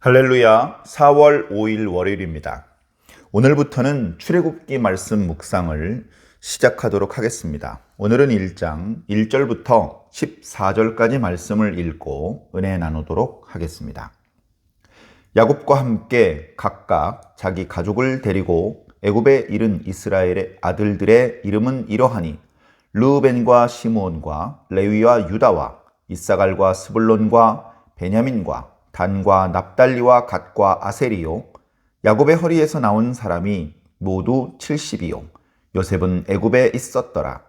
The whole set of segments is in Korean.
할렐루야, 4월 5일 월요일입니다. 오늘부터는 출애굽기 말씀 묵상을 시작하도록 하겠습니다. 오늘은 1장 1절부터 14절까지 말씀을 읽고 은혜 나누도록 하겠습니다. 야곱과 함께 각각 자기 가족을 데리고 애굽에 이른 이스라엘의 아들들의 이름은 이러하니 르우벤과 시므온과 레위와 유다와 이사갈과 스불론과 베냐민과 단과 납달리와 갓과 아셀이요. 야곱의 허리에서 나온 사람이 모두 70이요. 요셉은 애굽에 있었더라.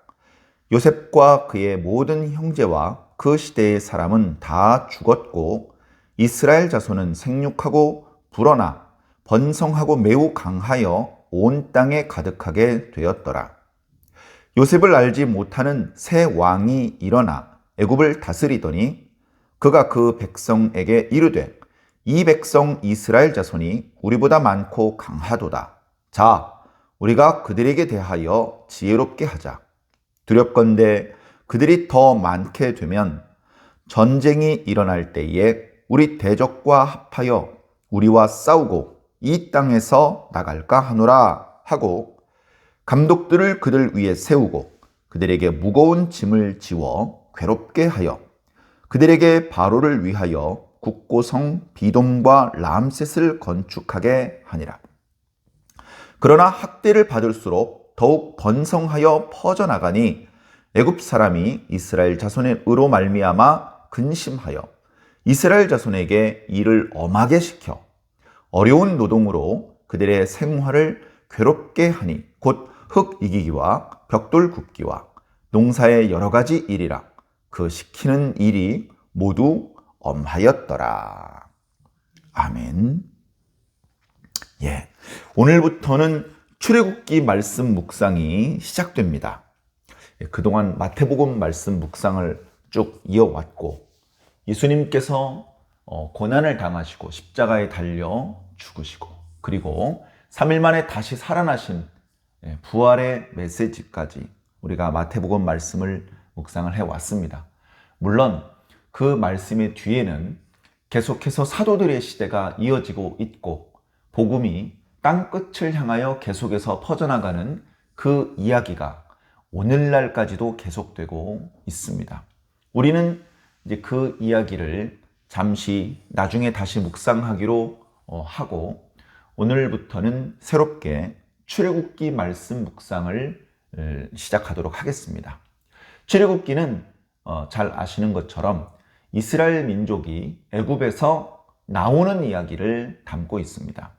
요셉과 그의 모든 형제와 그 시대의 사람은 다 죽었고 이스라엘 자손은 생육하고 불어나 번성하고 매우 강하여 온 땅에 가득하게 되었더라. 요셉을 알지 못하는 새 왕이 일어나 애굽을 다스리더니 그가 그 백성에게 이르되 이 백성 이스라엘 자손이 우리보다 많고 강하도다. 자, 우리가 그들에게 대하여 지혜롭게 하자. 두렵건대 그들이 더 많게 되면 전쟁이 일어날 때에 우리 대적과 합하여 우리와 싸우고 이 땅에서 나갈까 하노라 하고 감독들을 그들 위에 세우고 그들에게 무거운 짐을 지워 괴롭게 하여 그들에게 바로를 위하여 국고성 비돔과 람셋을 건축하게 하니라. 그러나 학대를 받을수록 더욱 번성하여 퍼져나가니 애굽 사람이 이스라엘 자손의 의로 말미암아 근심하여 이스라엘 자손에게 일을 엄하게 시켜 어려운 노동으로 그들의 생활을 괴롭게 하니 곧 흙 이기기와 벽돌 굽기와 농사의 여러 가지 일이라. 그 시키는 일이 모두 엄하였더라. 아멘. 오늘부터는 출애굽기 말씀 묵상이 시작됩니다. 그동안 마태복음 말씀 묵상을 쭉 이어왔고 예수님께서 고난을 당하시고 십자가에 달려 죽으시고 그리고 3일 만에 다시 살아나신 부활의 메시지까지 우리가 마태복음 말씀을 묵상을 해왔습니다. 물론 그 말씀의 뒤에는 계속해서 사도들의 시대가 이어지고 있고 복음이 땅끝을 향하여 계속해서 퍼져나가는 그 이야기가 오늘날까지도 계속되고 있습니다. 우리는 이제 그 이야기를 잠시 나중에 다시 묵상하기로 하고 오늘부터는 새롭게 출애굽기 말씀 묵상을 시작하도록 하겠습니다. 출애굽기는 잘 아시는 것처럼 이스라엘 민족이 애굽에서 나오는 이야기를 담고 있습니다.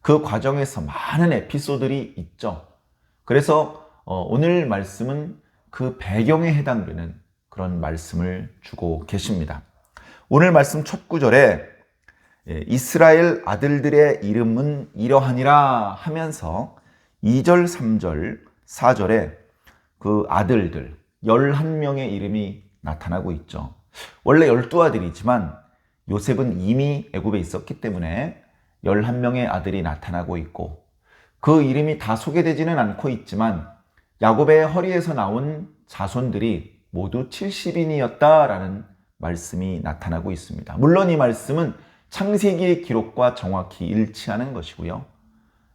그 과정에서 많은 에피소드들이 있죠. 그래서 오늘 말씀은 그 배경에 해당되는 그런 말씀을 주고 계십니다. 오늘 말씀 첫 구절에 이스라엘 아들들의 이름은 이러하니라 하면서 2절, 3절, 4절에 그 아들들 11명의 이름이 나타나고 있죠. 원래 12아들이지만 요셉은 이미 애굽에 있었기 때문에 11명의 아들이 나타나고 있고 그 이름이 다 소개되지는 않고 있지만 야곱의 허리에서 나온 자손들이 모두 70인이었다라는 말씀이 나타나고 있습니다. 물론 이 말씀은 창세기의 기록과 정확히 일치하는 것이고요.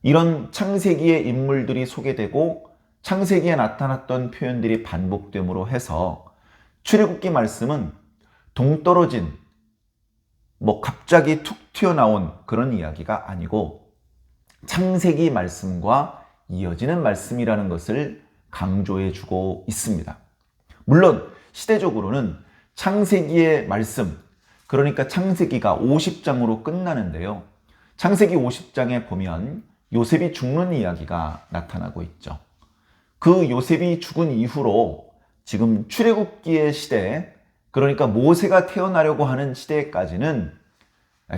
이런 창세기의 인물들이 소개되고 창세기에 나타났던 표현들이 반복됨으로 해서 출애굽기 말씀은 동떨어진 갑자기 툭 튀어나온 그런 이야기가 아니고 창세기 말씀과 이어지는 말씀이라는 것을 강조해 주고 있습니다. 물론 시대적으로는 창세기의 말씀, 그러니까 창세기가 50장으로 끝나는데요. 창세기 50장에 보면 요셉이 죽는 이야기가 나타나고 있죠. 그 요셉이 죽은 이후로 지금 출애굽기의 시대, 그러니까 모세가 태어나려고 하는 시대까지는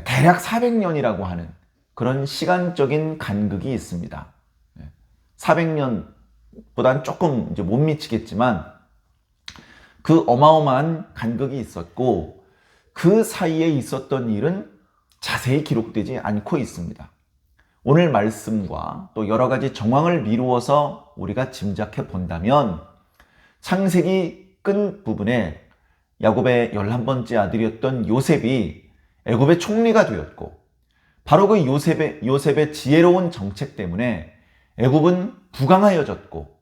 대략 400년이라고 하는 그런 시간적인 간극이 있습니다. 400년보다는 조금 이제 못 미치겠지만 그 어마어마한 간극이 있었고 그 사이에 있었던 일은 자세히 기록되지 않고 있습니다. 오늘 말씀과 또 여러 가지 정황을 미루어서 우리가 짐작해 본다면 창세기 끝 부분에 야곱의 11번째 아들이었던 요셉이 애굽의 총리가 되었고 바로 그 요셉의 지혜로운 정책 때문에 애굽은 부강하여졌고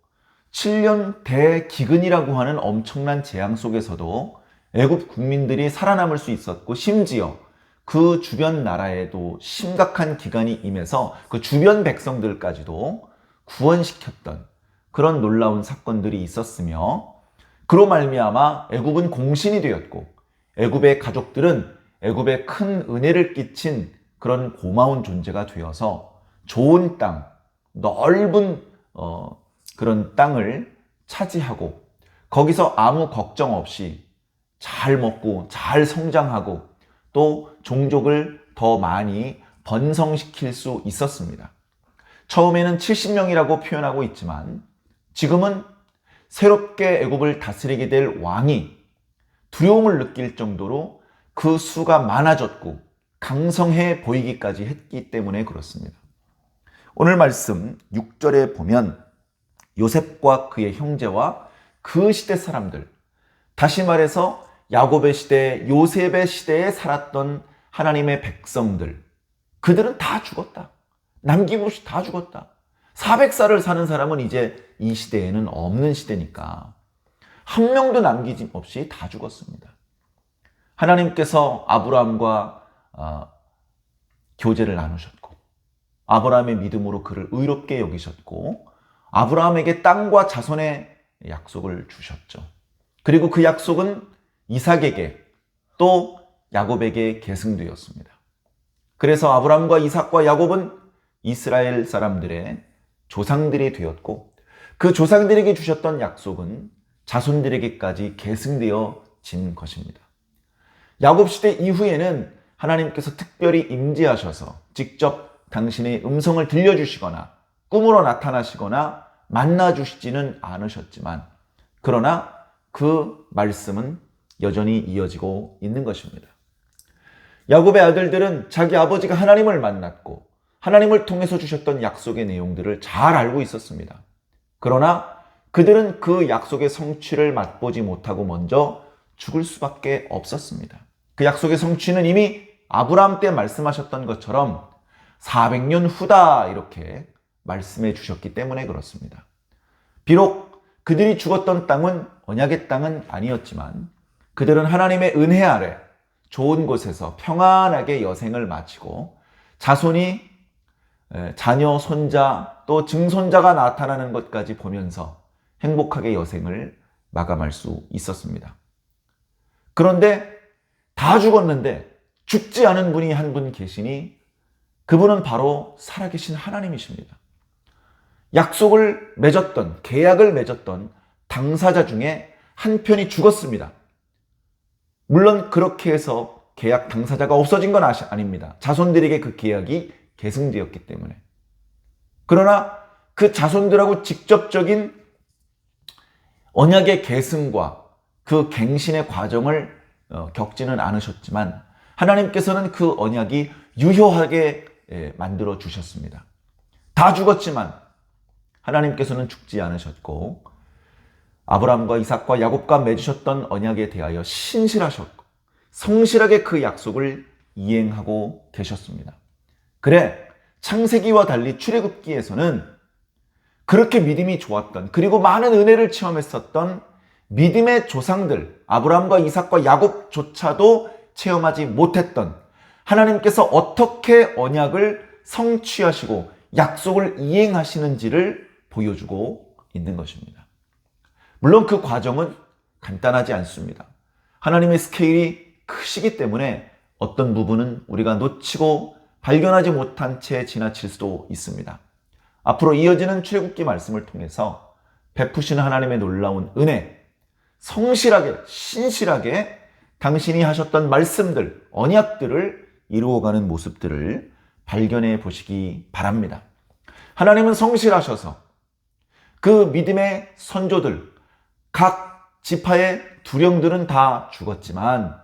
7년 대기근이라고 하는 엄청난 재앙 속에서도 애굽 국민들이 살아남을 수 있었고, 심지어 그 주변 나라에도 심각한 기간이 임해서 그 주변 백성들까지도 구원시켰던 그런 놀라운 사건들이 있었으며, 그로 말미암아 애굽은 공신이 되었고, 애굽의 가족들은 애굽에 큰 은혜를 끼친 그런 고마운 존재가 되어서 좋은 땅, 넓은 그런 땅을 차지하고 거기서 아무 걱정 없이 잘 먹고 잘 성장하고 또 종족을 더 많이 번성시킬 수 있었습니다. 처음에는 70명이라고 표현하고 있지만 지금은 새롭게 애굽을 다스리게 될 왕이 두려움을 느낄 정도로 그 수가 많아졌고 강성해 보이기까지 했기 때문에 그렇습니다. 오늘 말씀 6절에 보면 요셉과 그의 형제와 그 시대 사람들, 다시 말해서 야곱의 시대, 요셉의 시대에 살았던 하나님의 백성들, 그들은 다 죽었다. 남김없이 다 죽었다. 400살을 사는 사람은 이제 이 시대에는 없는 시대니까 한 명도 남기지 없이 다 죽었습니다. 하나님께서 아브라함과 교제를 나누셨고, 아브라함의 믿음으로 그를 의롭게 여기셨고, 아브라함에게 땅과 자손의 약속을 주셨죠. 그리고 그 약속은 이삭에게 또 야곱에게 계승되었습니다. 그래서 아브라함과 이삭과 야곱은 이스라엘 사람들의 조상들이 되었고, 그 조상들에게 주셨던 약속은 자손들에게까지 계승되어진 것입니다. 야곱 시대 이후에는 하나님께서 특별히 임재하셔서 직접 당신의 음성을 들려주시거나 꿈으로 나타나시거나 만나주시지는 않으셨지만, 그러나 그 말씀은 여전히 이어지고 있는 것입니다. 야곱의 아들들은 자기 아버지가 하나님을 만났고 하나님을 통해서 주셨던 약속의 내용들을 잘 알고 있었습니다. 그러나 그들은 그 약속의 성취를 맛보지 못하고 먼저 죽을 수밖에 없었습니다. 그 약속의 성취는 이미 아브라함 때 말씀하셨던 것처럼 400년 후다 이렇게 말씀해 주셨기 때문에 그렇습니다. 비록 그들이 죽었던 땅은 언약의 땅은 아니었지만 그들은 하나님의 은혜 아래 좋은 곳에서 평안하게 여생을 마치고 자손이 자녀, 손자 또 증손자가 나타나는 것까지 보면서 행복하게 여생을 마감할 수 있었습니다. 그런데 다 죽었는데 죽지 않은 분이 한 분 계시니 그분은 바로 살아계신 하나님이십니다. 약속을 맺었던, 계약을 맺었던 당사자 중에 한 편이 죽었습니다. 물론 그렇게 해서 계약 당사자가 없어진 건 아닙니다. 자손들에게 그 계약이 계승되었기 때문에. 그러나 그 자손들하고 직접적인 언약의 계승과 그 갱신의 과정을 겪지는 않으셨지만 하나님께서는 그 언약이 유효하게 만들어 주셨습니다. 다 죽었지만 하나님께서는 죽지 않으셨고 아브라함과 이삭과 야곱과 맺으셨던 언약에 대하여 신실하셨고 성실하게 그 약속을 이행하고 계셨습니다. 그래, 창세기와 달리 출애굽기에서는 그렇게 믿음이 좋았던, 그리고 많은 은혜를 체험했었던 믿음의 조상들 아브라함과 이삭과 야곱조차도 체험하지 못했던 하나님께서 어떻게 언약을 성취하시고 약속을 이행하시는지를 보여주고 있는 것입니다. 물론 그 과정은 간단하지 않습니다. 하나님의 스케일이 크시기 때문에 어떤 부분은 우리가 놓치고 발견하지 못한 채 지나칠 수도 있습니다. 앞으로 이어지는 출애굽기 말씀을 통해서 베푸시는 하나님의 놀라운 은혜, 성실하게, 신실하게 당신이 하셨던 말씀들, 언약들을 이루어가는 모습들을 발견해 보시기 바랍니다. 하나님은 성실하셔서 그 믿음의 선조들, 각 지파의 두령들은 다 죽었지만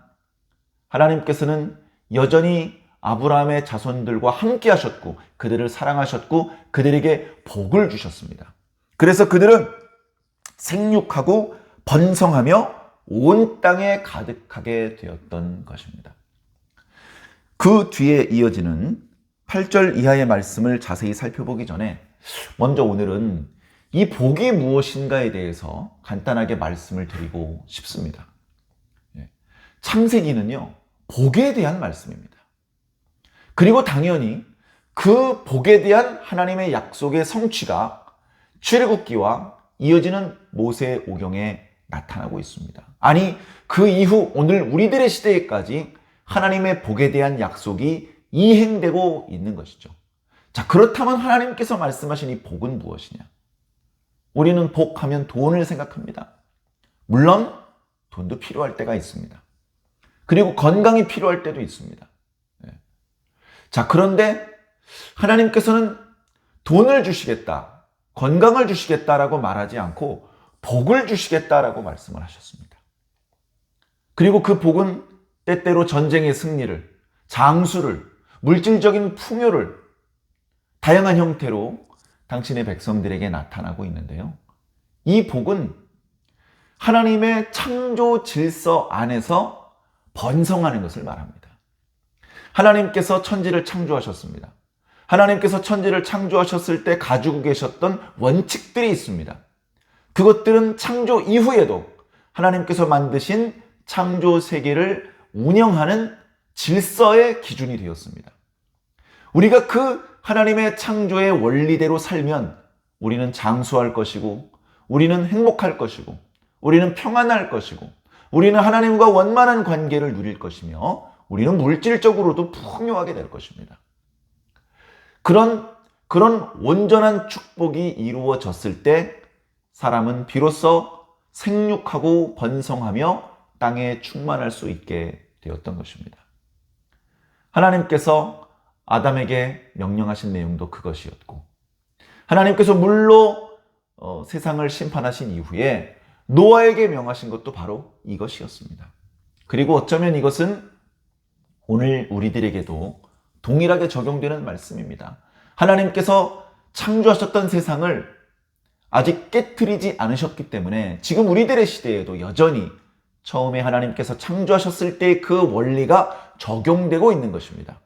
하나님께서는 여전히 아브라함의 자손들과 함께 하셨고 그들을 사랑하셨고 그들에게 복을 주셨습니다. 그래서 그들은 생육하고 번성하며 온 땅에 가득하게 되었던 것입니다. 그 뒤에 이어지는 8절 이하의 말씀을 자세히 살펴보기 전에 먼저 오늘은 이 복이 무엇인가에 대해서 간단하게 말씀을 드리고 싶습니다. 창세기는요, 복에 대한 말씀입니다. 그리고 당연히 그 복에 대한 하나님의 약속의 성취가 출애굽기와 이어지는 모세 오경에 나타나고 있습니다. 아니, 그 이후 오늘 우리들의 시대에까지 하나님의 복에 대한 약속이 이행되고 있는 것이죠. 자, 그렇다면 하나님께서 말씀하신 이 복은 무엇이냐? 우리는 복하면 돈을 생각합니다. 물론 돈도 필요할 때가 있습니다. 그리고 건강이 필요할 때도 있습니다. 자, 그런데 하나님께서는 돈을 주시겠다, 건강을 주시겠다라고 말하지 않고 복을 주시겠다라고 말씀을 하셨습니다. 그리고 그 복은 때때로 전쟁의 승리를, 장수를, 물질적인 풍요를 다양한 형태로 당신의 백성들에게 나타나고 있는데요. 이 복은 하나님의 창조 질서 안에서 번성하는 것을 말합니다. 하나님께서 천지를 창조하셨습니다. 하나님께서 천지를 창조하셨을 때 가지고 계셨던 원칙들이 있습니다. 그것들은 창조 이후에도 하나님께서 만드신 창조 세계를 운영하는 질서의 기준이 되었습니다. 우리가 그 하나님의 창조의 원리대로 살면 우리는 장수할 것이고, 우리는 행복할 것이고, 우리는 평안할 것이고, 우리는 하나님과 원만한 관계를 누릴 것이며, 우리는 물질적으로도 풍요하게 될 것입니다. 그런 온전한 축복이 이루어졌을 때 사람은 비로소 생육하고 번성하며 땅에 충만할 수 있게 되었던 것입니다. 하나님께서 아담에게 명령하신 내용도 그것이었고, 하나님께서 물로 세상을 심판하신 이후에 노아에게 명하신 것도 바로 이것이었습니다. 그리고 어쩌면 이것은 오늘 우리들에게도 동일하게 적용되는 말씀입니다. 하나님께서 창조하셨던 세상을 아직 깨트리지 않으셨기 때문에 지금 우리들의 시대에도 여전히 처음에 하나님께서 창조하셨을 때 그 원리가 적용되고 있는 것입니다.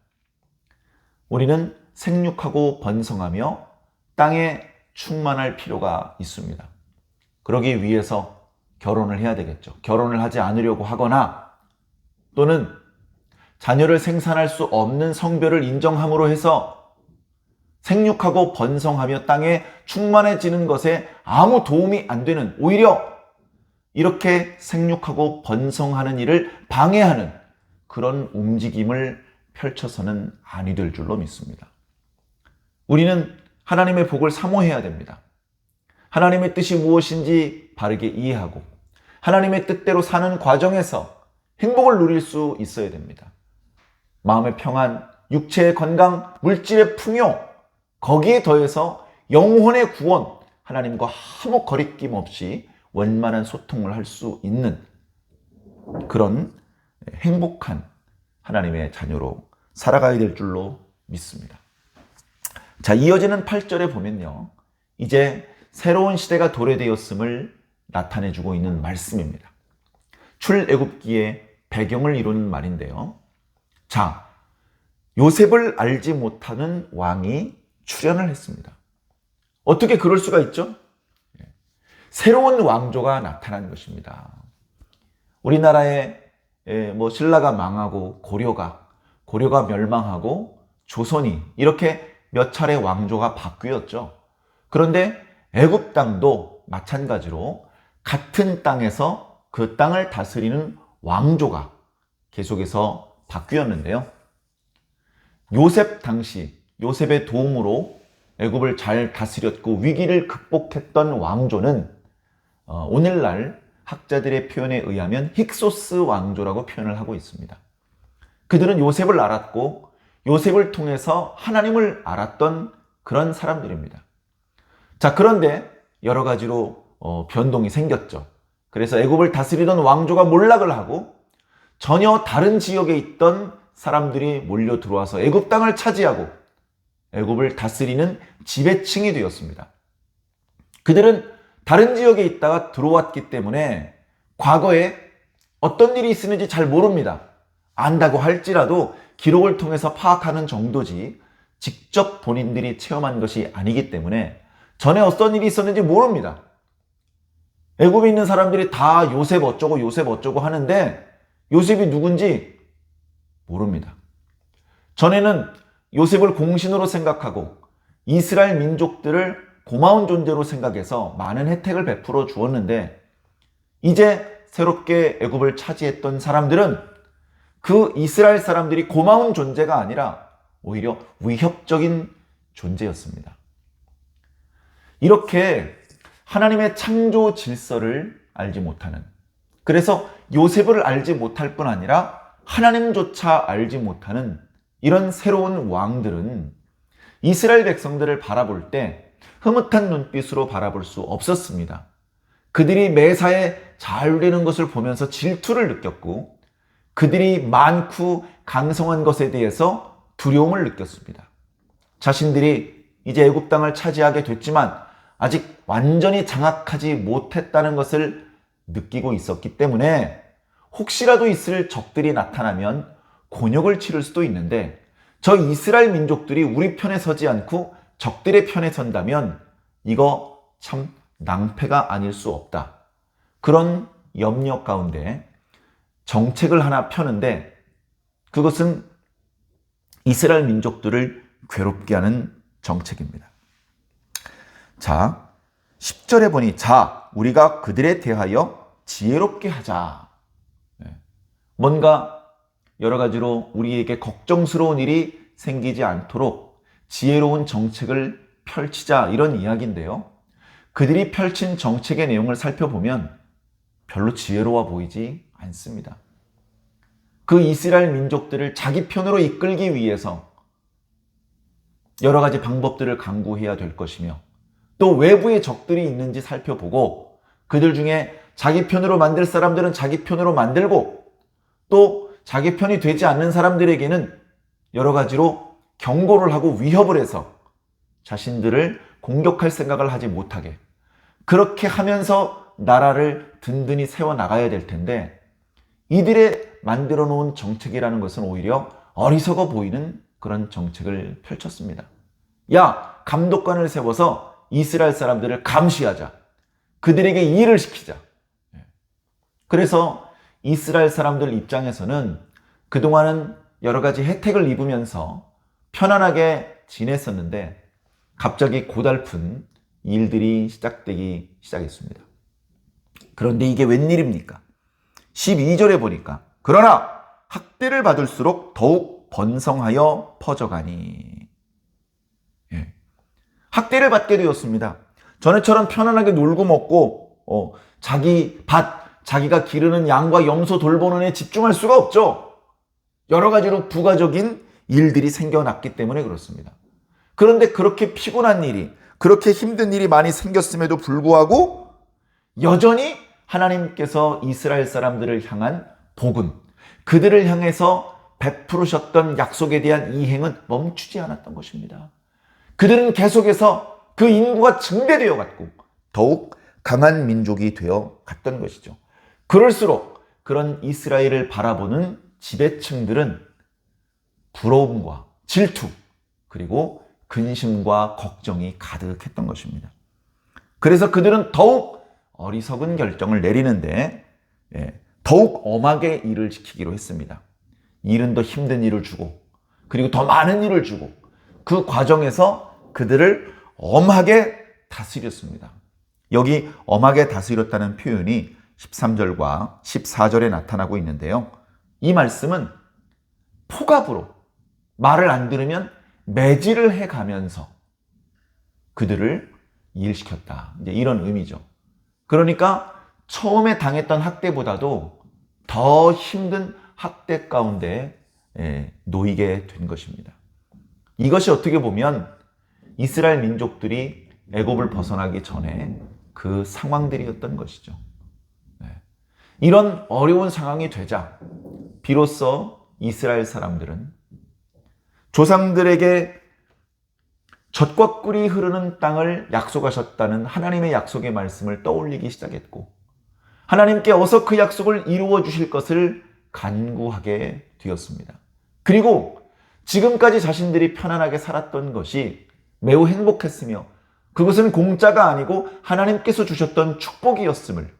우리는 생육하고 번성하며 땅에 충만할 필요가 있습니다. 그러기 위해서 결혼을 해야 되겠죠. 결혼을 하지 않으려고 하거나 또는 자녀를 생산할 수 없는 성별을 인정함으로 해서 생육하고 번성하며 땅에 충만해지는 것에 아무 도움이 안 되는, 오히려 이렇게 생육하고 번성하는 일을 방해하는 그런 움직임을 펼쳐서는 아니 될 줄로 믿습니다. 우리는 하나님의 복을 사모해야 됩니다. 하나님의 뜻이 무엇인지 바르게 이해하고 하나님의 뜻대로 사는 과정에서 행복을 누릴 수 있어야 됩니다. 마음의 평안, 육체의 건강, 물질의 풍요, 거기에 더해서 영혼의 구원, 하나님과 아무 거리낌 없이 원만한 소통을 할 수 있는 그런 행복한 하나님의 자녀로 살아가야 될 줄로 믿습니다. 자, 이어지는 8절에 보면요, 이제 새로운 시대가 도래되었음을 나타내주고 있는 말씀입니다. 출애굽기의 배경을 이루는 말인데요. 자, 요셉을 알지 못하는 왕이 출현을 했습니다. 어떻게 그럴 수가 있죠? 새로운 왕조가 나타난 것입니다. 우리나라에 신라가 망하고 고려가 멸망하고 조선이 이렇게 몇 차례 왕조가 바뀌었죠. 그런데 애굽 땅도 마찬가지로 같은 땅에서 그 땅을 다스리는 왕조가 계속해서 바뀌었는데요. 요셉의 도움으로 애굽을 잘 다스렸고 위기를 극복했던 왕조는 오늘날 학자들의 표현에 의하면 힉소스 왕조라고 표현을 하고 있습니다. 그들은 요셉을 알았고 요셉을 통해서 하나님을 알았던 그런 사람들입니다. 자, 그런데 여러 가지로 변동이 생겼죠. 그래서 애굽을 다스리던 왕조가 몰락을 하고 전혀 다른 지역에 있던 사람들이 몰려 들어와서 애굽 땅을 차지하고 애굽을 다스리는 지배층이 되었습니다. 그들은 다른 지역에 있다가 들어왔기 때문에 과거에 어떤 일이 있었는지 잘 모릅니다. 안다고 할지라도 기록을 통해서 파악하는 정도지 직접 본인들이 체험한 것이 아니기 때문에 전에 어떤 일이 있었는지 모릅니다. 애굽에 있는 사람들이 다 요셉 어쩌고 요셉 어쩌고 하는데 요셉이 누군지 모릅니다. 전에는 요셉을 공신으로 생각하고 이스라엘 민족들을 고마운 존재로 생각해서 많은 혜택을 베풀어 주었는데 이제 새롭게 애굽을 차지했던 사람들은 그 이스라엘 사람들이 고마운 존재가 아니라 오히려 위협적인 존재였습니다. 이렇게 하나님의 창조 질서를 알지 못하는, 그래서 요셉을 알지 못할 뿐 아니라 하나님조차 알지 못하는 이런 새로운 왕들은 이스라엘 백성들을 바라볼 때 흐뭇한 눈빛으로 바라볼 수 없었습니다. 그들이 매사에 잘 되는 것을 보면서 질투를 느꼈고 그들이 많고 강성한 것에 대해서 두려움을 느꼈습니다. 자신들이 이제 애굽 땅을 차지하게 됐지만 아직 완전히 장악하지 못했다는 것을 느끼고 있었기 때문에 혹시라도 있을 적들이 나타나면 곤욕을 치를 수도 있는데 저 이스라엘 민족들이 우리 편에 서지 않고 적들의 편에 선다면 이거 참 낭패가 아닐 수 없다. 그런 염려 가운데 정책을 하나 펴는데 그것은 이스라엘 민족들을 괴롭게 하는 정책입니다. 자, 10절에 보니 자, 우리가 그들에 대하여 지혜롭게 하자. 뭔가 여러 가지로 우리에게 걱정스러운 일이 생기지 않도록 지혜로운 정책을 펼치자 이런 이야기인데요. 그들이 펼친 정책의 내용을 살펴보면 별로 지혜로워 보이지 않습니다. 그 이스라엘 민족들을 자기 편으로 이끌기 위해서 여러 가지 방법들을 강구해야 될 것이며 또 외부에 적들이 있는지 살펴보고 그들 중에 자기 편으로 만들 사람들은 자기 편으로 만들고 또 자기 편이 되지 않는 사람들에게는 여러 가지로 경고를 하고 위협을 해서 자신들을 공격할 생각을 하지 못하게 그렇게 하면서 나라를 든든히 세워나가야 될 텐데 이들의 만들어 놓은 정책이라는 것은 오히려 어리석어 보이는 그런 정책을 펼쳤습니다. 야, 감독관을 세워서 이스라엘 사람들을 감시하자. 그들에게 일을 시키자. 그래서 이스라엘 사람들 입장에서는 그동안은 여러 가지 혜택을 입으면서 편안하게 지냈었는데 갑자기 고달픈 일들이 시작되기 시작했습니다. 그런데 이게 웬일입니까? 12절에 보니까 그러나 학대를 받을수록 더욱 번성하여 퍼져가니. 학대를 받게 되었습니다. 전에처럼 편안하게 놀고 먹고 자기 밭, 자기가 기르는 양과 염소 돌보는 데 집중할 수가 없죠. 여러 가지로 부가적인 일들이 생겨났기 때문에 그렇습니다. 그런데 그렇게 피곤한 일이, 그렇게 힘든 일이 많이 생겼음에도 불구하고 여전히 하나님께서 이스라엘 사람들을 향한 복음, 그들을 향해서 베푸르셨던 약속에 대한 이행은 멈추지 않았던 것입니다. 그들은 계속해서 그 인구가 증대되어 갔고 더욱 강한 민족이 되어 갔던 것이죠. 그럴수록 그런 이스라엘을 바라보는 지배층들은 부러움과 질투 그리고 근심과 걱정이 가득했던 것입니다. 그래서 그들은 더욱 어리석은 결정을 내리는데 더욱 엄하게 일을 시키기로 했습니다. 일은 더 힘든 일을 주고 그리고 더 많은 일을 주고 그 과정에서 그들을 엄하게 다스렸습니다. 여기 엄하게 다스렸다는 표현이 13절과 14절에 나타나고 있는데요. 이 말씀은 포갑으로 말을 안 들으면 매질을 해가면서 그들을 일시켰다. 이제 이런 의미죠. 그러니까 처음에 당했던 학대보다도 더 힘든 학대 가운데 놓이게 된 것입니다. 이것이 어떻게 보면 이스라엘 민족들이 애굽을 벗어나기 전에 그 상황들이었던 것이죠. 이런 어려운 상황이 되자 비로소 이스라엘 사람들은 조상들에게 젖과 꿀이 흐르는 땅을 약속하셨다는 하나님의 약속의 말씀을 떠올리기 시작했고 하나님께 어서 그 약속을 이루어 주실 것을 간구하게 되었습니다. 그리고 지금까지 자신들이 편안하게 살았던 것이 매우 행복했으며 그것은 공짜가 아니고 하나님께서 주셨던 축복이었음을,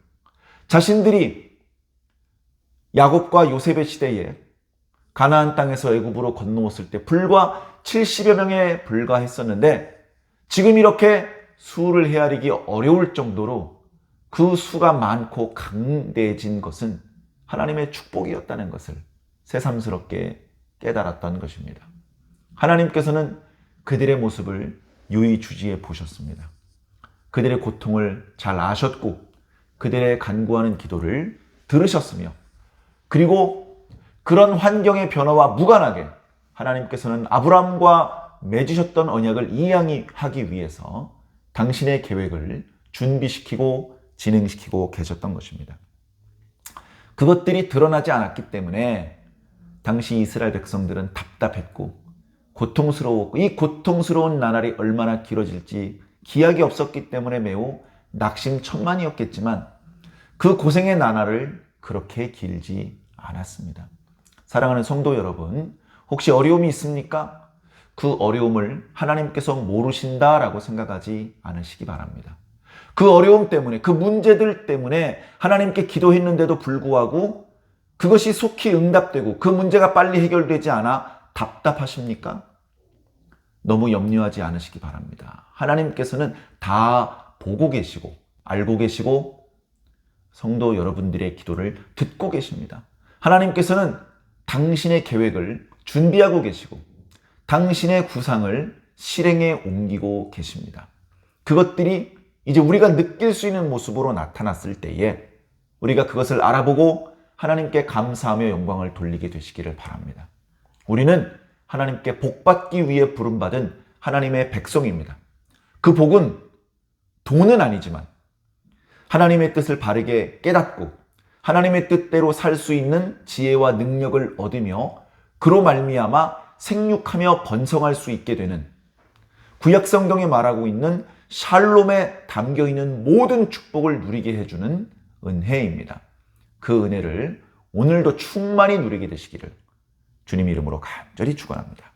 자신들이 야곱과 요셉의 시대에 가나안 땅에서 애굽으로 건너왔을 때 불과 70여 명에 불과했었는데 지금 이렇게 수를 헤아리기 어려울 정도로 그 수가 많고 강대해진 것은 하나님의 축복이었다는 것을 새삼스럽게 깨달았던 것입니다. 하나님께서는 그들의 모습을 유의주지해 보셨습니다. 그들의 고통을 잘 아셨고 그들의 간구하는 기도를 들으셨으며, 그리고 그런 환경의 변화와 무관하게 하나님께서는 아브라함과 맺으셨던 언약을 이행하기 위해서 당신의 계획을 준비시키고 진행시키고 계셨던 것입니다. 그것들이 드러나지 않았기 때문에 당시 이스라엘 백성들은 답답했고 고통스러웠고, 이 고통스러운 나날이 얼마나 길어질지 기약이 없었기 때문에 매우 낙심천만이었겠지만 그 고생의 나날을 그렇게 길지 않았습니다. 사랑하는 성도 여러분, 혹시 어려움이 있습니까? 그 어려움을 하나님께서 모르신다라고 생각하지 않으시기 바랍니다. 그 어려움 때문에, 그 문제들 때문에 하나님께 기도했는데도 불구하고 그것이 속히 응답되고 그 문제가 빨리 해결되지 않아 답답하십니까? 너무 염려하지 않으시기 바랍니다. 하나님께서는 다 보고 계시고 알고 계시고 성도 여러분들의 기도를 듣고 계십니다. 하나님께서는 당신의 계획을 준비하고 계시고 당신의 구상을 실행에 옮기고 계십니다. 그것들이 이제 우리가 느낄 수 있는 모습으로 나타났을 때에 우리가 그것을 알아보고 하나님께 감사하며 영광을 돌리게 되시기를 바랍니다. 우리는 하나님께 복받기 위해 부름받은 하나님의 백성입니다. 그 복은 돈은 아니지만 하나님의 뜻을 바르게 깨닫고 하나님의 뜻대로 살 수 있는 지혜와 능력을 얻으며 그로 말미암아 생육하며 번성할 수 있게 되는, 구약 성경에 말하고 있는 샬롬에 담겨있는 모든 축복을 누리게 해주는 은혜입니다. 그 은혜를 오늘도 충만히 누리게 되시기를 주님 이름으로 간절히 축원합니다.